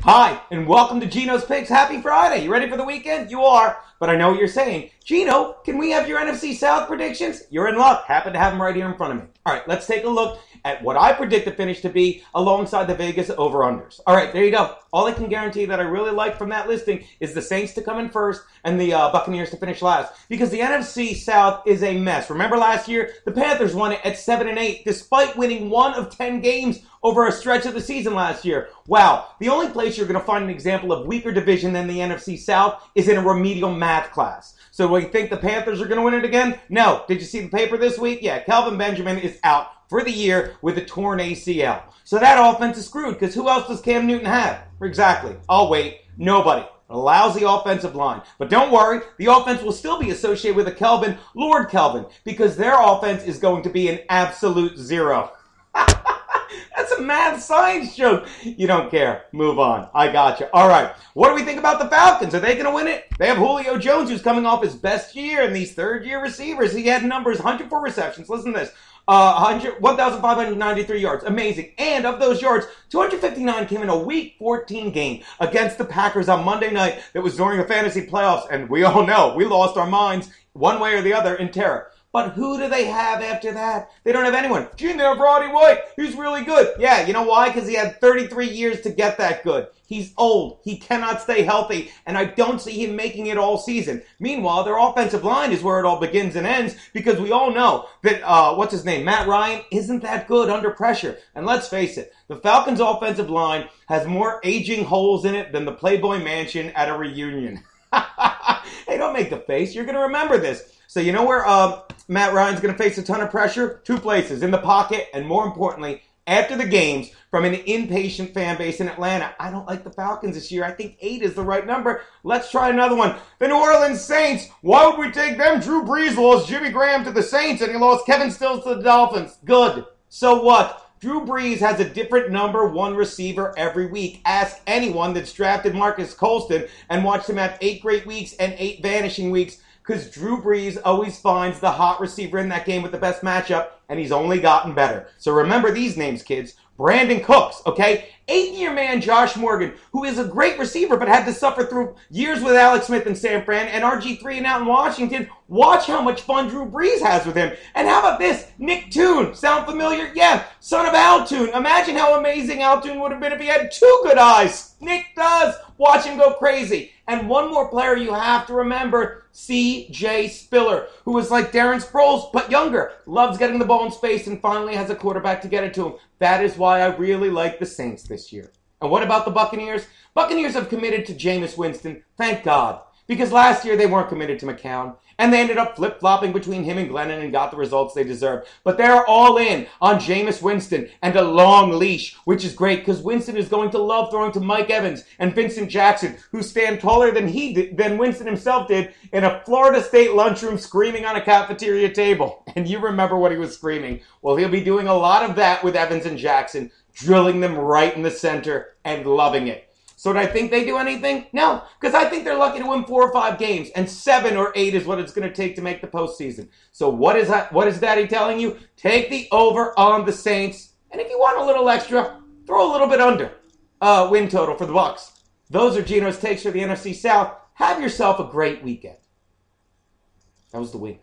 Hi, and welcome to Geno's Picks. Happy Friday. You ready for the weekend? You are, but I know what you're saying. Geno, can we have your NFC South predictions? You're in luck. Happen to have them right here in front of me. All right, let's take a look at what I predict the finish to be alongside the Vegas over-unders. All right, there you go. All I can guarantee that I really like from that listing is the Saints to come in first and the Buccaneers to finish last, because the NFC South is a mess. Remember last year, the Panthers won it at 7-8 despite winning 1 of 10 games over a stretch of the season last year. Wow, the only place you're going to find an example of weaker division than the NFC South is in a remedial math class. So do you think the Panthers are going to win it again? No. Did you see the paper this week? Yeah, Kelvin Benjamin is out for the year with a torn ACL. So that offense is screwed, because who else does Cam Newton have? Exactly. I'll wait. Nobody. A lousy offensive line. But don't worry, the offense will still be associated with a Kelvin, Lord Kelvin, because their offense is going to be an absolute zero. That's a mad science joke. You don't care. Move on. I got you. All right. What do we think about the Falcons? Are they going to win it? They have Julio Jones, who's coming off his best year, and these third-year receivers. He had numbers, 104 receptions. Listen to this. 1,593 yards. Amazing. And of those yards, 259 came in a Week 14 game against the Packers on Monday night that was during the fantasy playoffs. And we all know we lost our minds one way or the other in terror. But who do they have after that? They don't have anyone. Gee, they have Roddy White. He's really good. Yeah, you know why? Because he had 33 years to get that good. He's old. He cannot stay healthy, and I don't see him making it all season. Meanwhile, their offensive line is where it all begins and ends, because we all know that, Matt Ryan isn't that good under pressure. And let's face it, the Falcons' offensive line has more aging holes in it than the Playboy Mansion at a reunion. Hey, don't make the face. You're going to remember this. So you know where Matt Ryan's going to face a ton of pressure? 2 places, in the pocket, and more importantly, after the games, from an impatient fan base in Atlanta. I don't like the Falcons this year. I think 8 is the right number. Let's try another one. The New Orleans Saints. Why would we take them? Drew Brees lost Jimmy Graham to the Saints, and he lost Kevin Stills to the Dolphins. Good. So what? Drew Brees has a different number 1 receiver every week. Ask anyone that's drafted Marcus Colston and watched him have 8 great weeks and 8 vanishing weeks, because Drew Brees always finds the hot receiver in that game with the best matchup, and he's only gotten better. So remember these names, kids. Brandon Cooks, okay? 8-year man Josh Morgan, who is a great receiver but had to suffer through years with Alex Smith in San Fran and RG3 and out in Washington. Watch how much fun Drew Brees has with him. And how about this? Nick Toon. Sound familiar? Yeah, son of Al Toon. Imagine how amazing Al Toon would have been if he had 2 good eyes. Nick does. Watch him go crazy. And one more player you have to remember, C.J. Spiller, who is like Darren Sproles, but younger. Loves getting the ball in space and finally has a quarterback to get it to him. That is why I really like the Saints this year. And what about the Buccaneers? Buccaneers have committed to Jameis Winston, thank God. Because last year they weren't committed to McCown. And they ended up flip-flopping between him and Glennon and got the results they deserved. But they're all in on Jameis Winston and a long leash, which is great because Winston is going to love throwing to Mike Evans and Vincent Jackson, who stand taller than Winston himself did in a Florida State lunchroom screaming on a cafeteria table. And you remember what he was screaming. Well, he'll be doing a lot of that with Evans and Jackson, drilling them right in the center and loving it. So did I think they do anything? No, because I think they're lucky to win 4 or 5 games, and 7 or 8 is what it's going to take to make the postseason. So what is Daddy telling you? Take the over on the Saints, and if you want a little extra, throw a little bit under win total for the Bucs. Those are Geno's takes for the NFC South. Have yourself a great weekend. That was the win.